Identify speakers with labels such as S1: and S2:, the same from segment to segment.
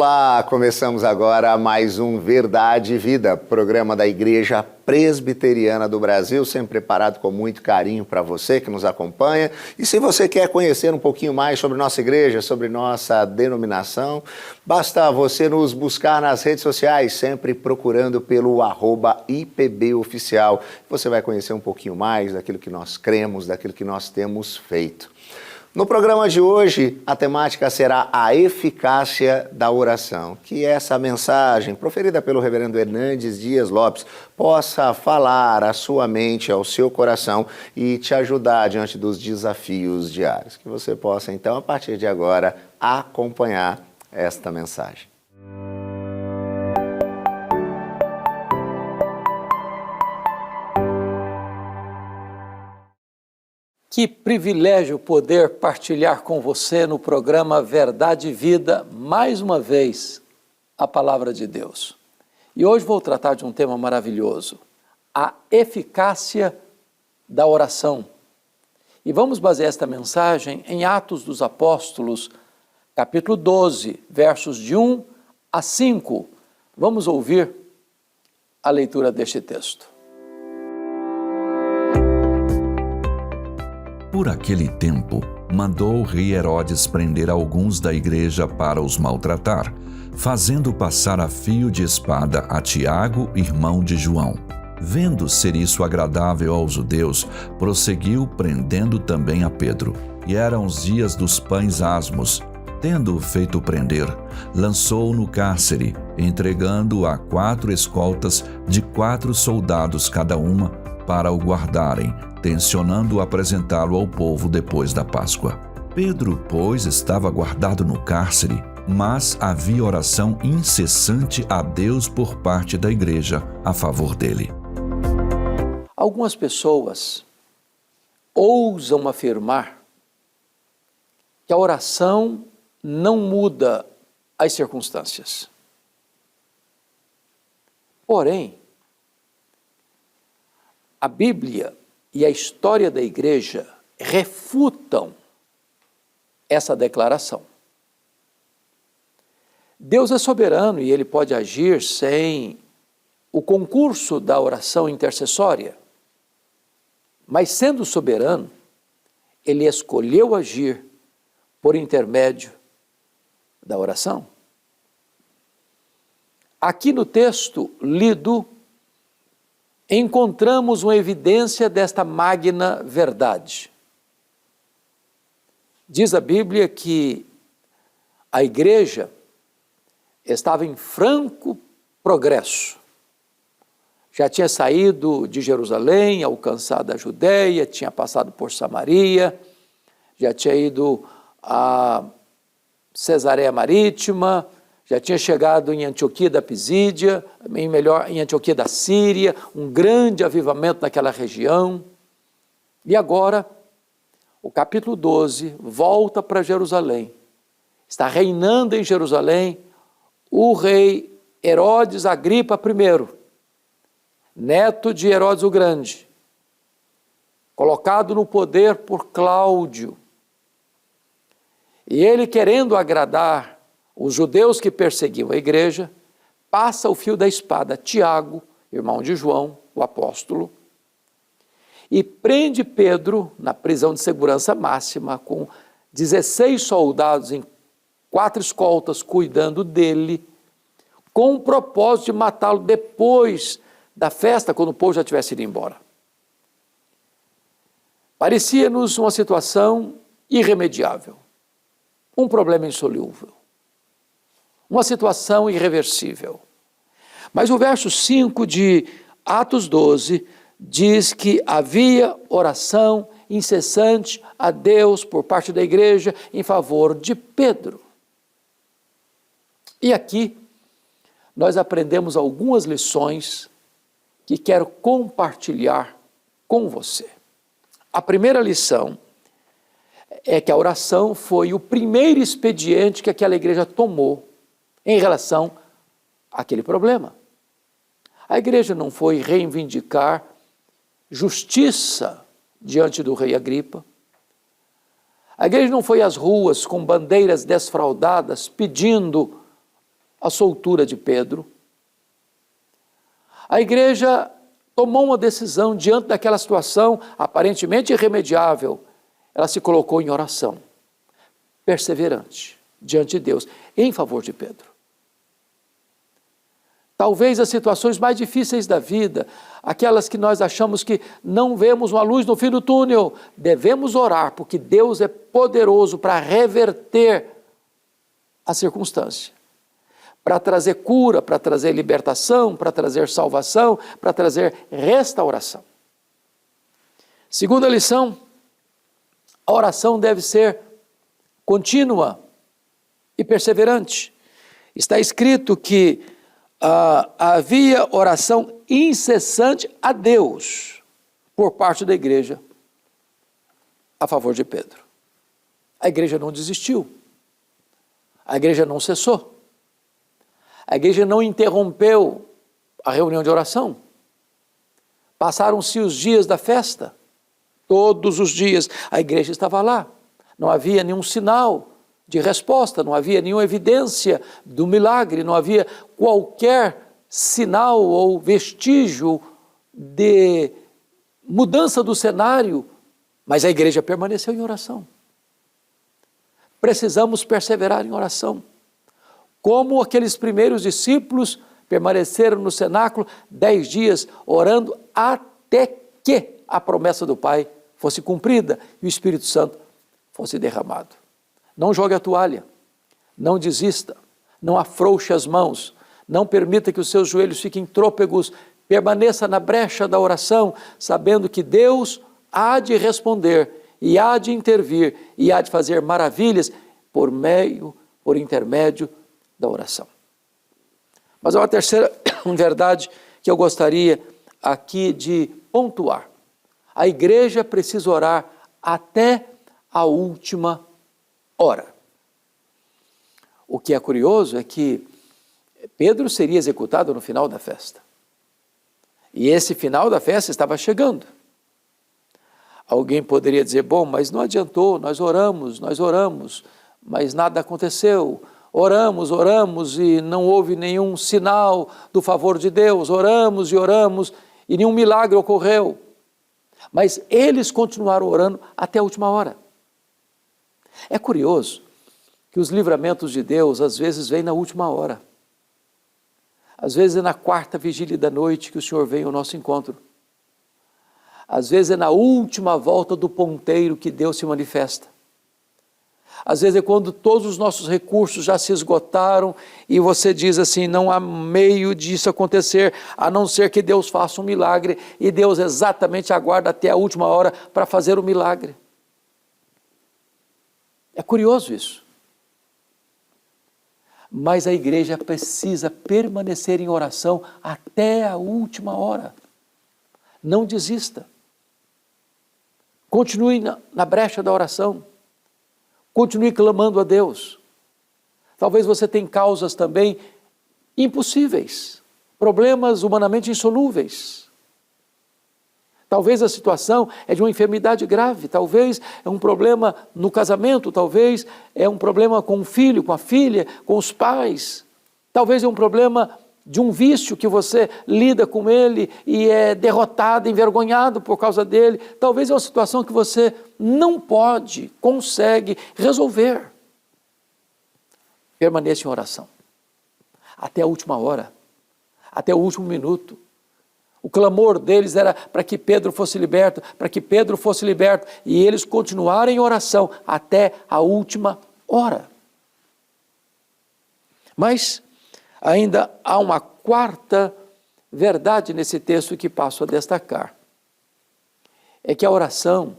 S1: Olá, começamos agora mais um Verdade e Vida, programa da Igreja Presbiteriana do Brasil, sempre preparado com muito carinho para você que nos acompanha. E se você quer conhecer um pouquinho mais sobre nossa igreja, sobre nossa denominação, basta você nos buscar nas redes sociais, sempre procurando pelo @IPBOficial. Você vai conhecer um pouquinho mais daquilo que nós cremos, daquilo que nós temos feito. No programa de hoje, a temática será a eficácia da oração. Que essa mensagem, proferida pelo reverendo Hernandes Dias Lopes, possa falar à sua mente, ao seu coração e te ajudar diante dos desafios diários. Que você possa, então, a partir de agora, acompanhar esta mensagem.
S2: Que privilégio poder partilhar com você no programa Verdade e Vida, mais uma vez, a Palavra de Deus. E hoje vou tratar de um tema maravilhoso, a eficácia da oração. E vamos basear esta mensagem em Atos dos Apóstolos, capítulo 12, versos de 1 a 5. Vamos ouvir a leitura deste texto.
S3: Por aquele tempo, mandou o rei Herodes prender alguns da igreja para os maltratar, fazendo passar a fio de espada a Tiago, irmão de João. Vendo ser isso agradável aos judeus, prosseguiu prendendo também a Pedro. E eram os dias dos pães asmos. Tendo-o feito prender, lançou-o no cárcere, entregando-o a 4 escoltas de 4 soldados cada uma, para o guardarem, tencionando apresentá-lo ao povo depois da Páscoa. Pedro, pois, estava guardado no cárcere, mas havia oração incessante a Deus por parte da igreja a favor dele.
S2: Algumas pessoas ousam afirmar que a oração não muda as circunstâncias. Porém, a Bíblia e a história da igreja refutam essa declaração. Deus é soberano e Ele pode agir sem o concurso da oração intercessória. Mas sendo soberano, Ele escolheu agir por intermédio da oração. Aqui no texto lido, encontramos uma evidência desta magna verdade. Diz a Bíblia que a igreja estava em franco progresso. Já tinha saído de Jerusalém, alcançado a Judéia, tinha passado por Samaria, já tinha ido a Cesareia Marítima, já tinha chegado em Antioquia da Pisídia, em Antioquia da Síria, um grande avivamento naquela região. E agora, o capítulo 12 volta para Jerusalém. Está reinando em Jerusalém o rei Herodes Agripa I, neto de Herodes o Grande, colocado no poder por Cláudio. E ele, querendo agradar os judeus que perseguiam a igreja, passa o fio da espada a Tiago, irmão de João, o apóstolo, e prende Pedro na prisão de segurança máxima, com 16 soldados em 4 escoltas cuidando dele, com o propósito de matá-lo depois da festa, quando o povo já tivesse ido embora. Parecia-nos uma situação irremediável, um problema insolúvel, uma situação irreversível. Mas o verso 5 de Atos 12 diz que havia oração incessante a Deus por parte da igreja em favor de Pedro. E aqui nós aprendemos algumas lições que quero compartilhar com você. A primeira lição é que a oração foi o primeiro expediente que aquela igreja tomou em relação àquele problema. A igreja não foi reivindicar justiça diante do rei Agripa. A igreja não foi às ruas com bandeiras desfraldadas pedindo a soltura de Pedro. A igreja tomou uma decisão diante daquela situação aparentemente irremediável. Ela se colocou em oração, perseverante, diante de Deus, em favor de Pedro. Talvez as situações mais difíceis da vida, aquelas que nós achamos que não vemos uma luz no fim do túnel, devemos orar, porque Deus é poderoso para reverter a circunstância, para trazer cura, para trazer libertação, para trazer salvação, para trazer restauração. Segunda lição, a oração deve ser contínua e perseverante. Está escrito que havia oração incessante a Deus por parte da igreja a favor de Pedro. A igreja não desistiu, a igreja não cessou, a igreja não interrompeu a reunião de oração. Passaram-se os dias da festa, todos os dias a igreja estava lá, não havia nenhum sinal de resposta, não havia nenhuma evidência do milagre, não havia qualquer sinal ou vestígio de mudança do cenário, mas a igreja permaneceu em oração. Precisamos perseverar em oração, como aqueles primeiros discípulos permaneceram no cenáculo 10 dias, orando até que a promessa do Pai fosse cumprida e o Espírito Santo fosse derramado. Não jogue a toalha, não desista, não afrouxe as mãos, não permita que os seus joelhos fiquem trôpegos, permaneça na brecha da oração, sabendo que Deus há de responder e há de intervir e há de fazer maravilhas por intermédio da oração. Mas há uma terceira verdade que eu gostaria aqui de pontuar. A igreja precisa orar até a última hora. O que é curioso é que Pedro seria executado no final da festa. E esse final da festa estava chegando. Alguém poderia dizer, bom, mas não adiantou, nós oramos, mas nada aconteceu. Oramos e não houve nenhum sinal do favor de Deus. Oramos e nenhum milagre ocorreu. Mas eles continuaram orando até a última hora. É curioso que os livramentos de Deus às vezes vêm na última hora. Às vezes é na quarta vigília da noite que o Senhor vem ao nosso encontro. Às vezes é na última volta do ponteiro que Deus se manifesta. Às vezes é quando todos os nossos recursos já se esgotaram e você diz assim, não há meio disso acontecer, a não ser que Deus faça um milagre, e Deus exatamente aguarda até a última hora para fazer o milagre. É curioso isso. Mas a igreja precisa permanecer em oração até a última hora. Não desista. Continue na brecha da oração. Continue clamando a Deus. Talvez você tenha causas também impossíveis, problemas humanamente insolúveis. Talvez a situação é de uma enfermidade grave, talvez é um problema no casamento, talvez é um problema com o filho, com a filha, com os pais. Talvez é um problema de um vício que você lida com ele e é derrotado, envergonhado por causa dele. Talvez é uma situação que você não consegue resolver. Permaneça em oração, até a última hora, até o último minuto. O clamor deles era para que Pedro fosse liberto, e eles continuaram em oração até a última hora. Mas ainda há uma quarta verdade nesse texto que passo a destacar. É que a oração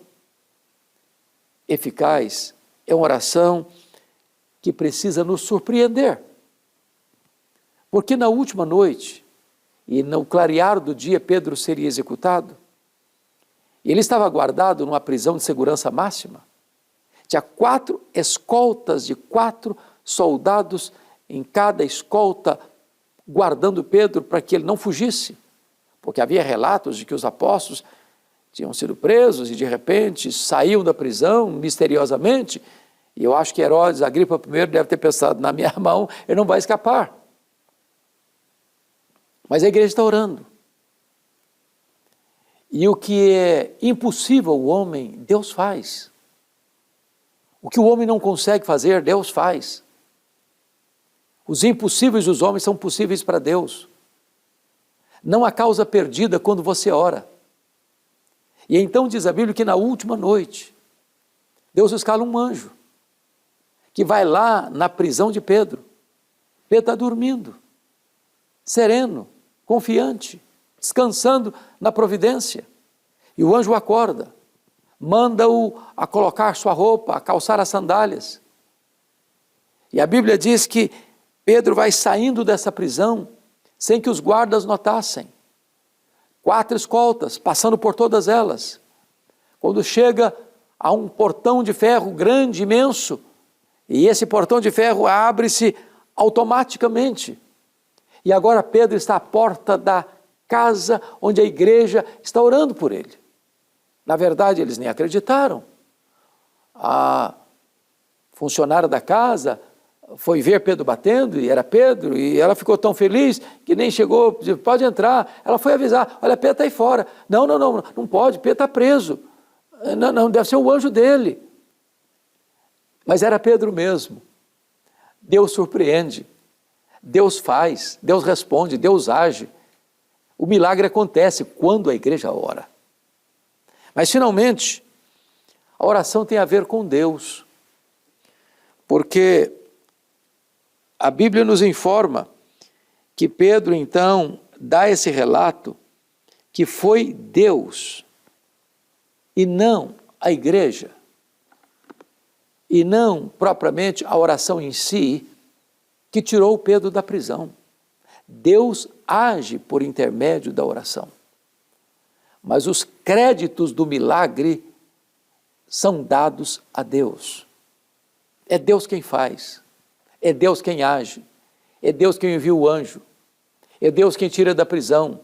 S2: eficaz é uma oração que precisa nos surpreender. Porque na última noite, e no clarear do dia, Pedro seria executado. Ele estava guardado numa prisão de segurança máxima. Tinha 4 escoltas de 4 soldados em cada escolta, guardando Pedro para que ele não fugisse. Porque havia relatos de que os apóstolos tinham sido presos e de repente saíam da prisão misteriosamente. E eu acho que Herodes, Agripa I, deve ter pensado, na minha mão ele não vai escapar. Mas a igreja está orando. E o que é impossível ao homem, Deus faz. O que o homem não consegue fazer, Deus faz. Os impossíveis dos homens são possíveis para Deus. Não há causa perdida quando você ora. E então diz a Bíblia que na última noite, Deus escala um anjo, que vai lá na prisão de Pedro. Pedro está dormindo, sereno, confiante, descansando na providência. E o anjo acorda, manda-o a colocar sua roupa, a calçar as sandálias. E a Bíblia diz que Pedro vai saindo dessa prisão sem que os guardas notassem. 4 escoltas, passando por todas elas. Quando chega a um portão de ferro grande, imenso, e esse portão de ferro abre-se automaticamente. E agora Pedro está à porta da casa onde a igreja está orando por ele. Na verdade, eles nem acreditaram. A funcionária da casa foi ver Pedro batendo, e era Pedro, e ela ficou tão feliz que nem chegou, disse, pode entrar. Ela foi avisar, olha, Pedro está aí fora. Não pode, Pedro está preso. Não, deve ser o anjo dele. Mas era Pedro mesmo. Deus surpreende, Deus faz, Deus responde, Deus age. O milagre acontece quando a igreja ora. Mas finalmente, a oração tem a ver com Deus, porque a Bíblia nos informa que Pedro então dá esse relato que foi Deus e não a igreja, e não propriamente a oração em si, que tirou Pedro da prisão. Deus age por intermédio da oração. Mas os créditos do milagre são dados a Deus. É Deus quem faz, é Deus quem age, é Deus quem envia o anjo, é Deus quem tira da prisão,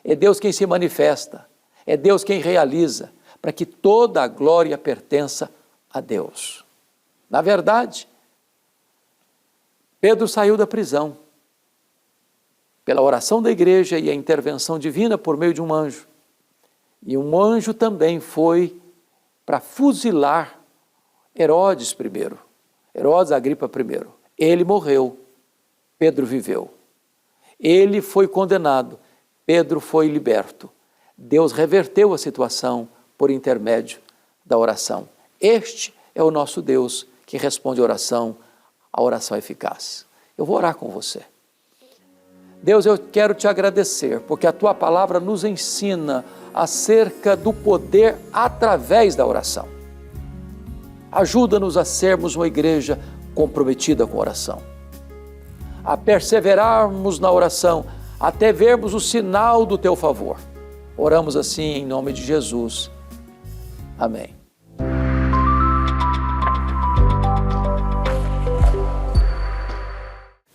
S2: é Deus quem se manifesta, é Deus quem realiza, para que toda a glória pertença a Deus. Na verdade, Pedro saiu da prisão pela oração da igreja e a intervenção divina por meio de um anjo. E um anjo também foi para fuzilar Herodes primeiro, Herodes Agripa primeiro. Ele morreu, Pedro viveu. Ele foi condenado, Pedro foi liberto. Deus reverteu a situação por intermédio da oração. Este é o nosso Deus que responde a oração eficaz. Eu vou orar com você. Deus, eu quero te agradecer, porque a tua palavra nos ensina acerca do poder através da oração. Ajuda-nos a sermos uma igreja comprometida com a oração, a perseverarmos na oração até vermos o sinal do teu favor. Oramos assim em nome de Jesus. Amém.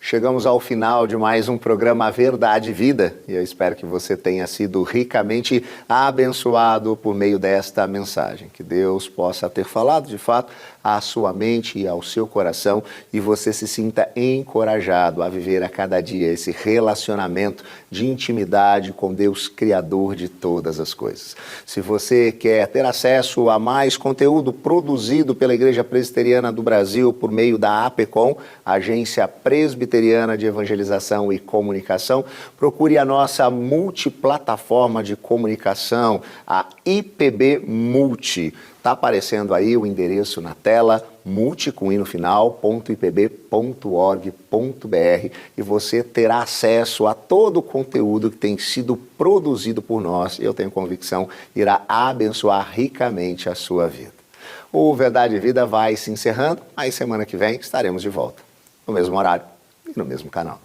S1: Chegamos ao final de mais um programa Verdade e Vida e eu espero que você tenha sido ricamente abençoado por meio desta mensagem. Que Deus possa ter falado de fato à sua mente e ao seu coração e você se sinta encorajado a viver a cada dia esse relacionamento de intimidade com Deus, Criador de todas as coisas. Se você quer ter acesso a mais conteúdo produzido pela Igreja Presbiteriana do Brasil por meio da APECOM, Agência Presbiteriana de Evangelização e Comunicação, procure a nossa multiplataforma de comunicação, a IPB Multi. Está aparecendo aí o endereço na tela, multi com i no final, .ipb.org.br, e você terá acesso a todo o conteúdo que tem sido produzido por nós. Eu tenho convicção, irá abençoar ricamente a sua vida. O Verdade e Vida vai se encerrando, aí semana que vem estaremos de volta, no mesmo horário e no mesmo canal.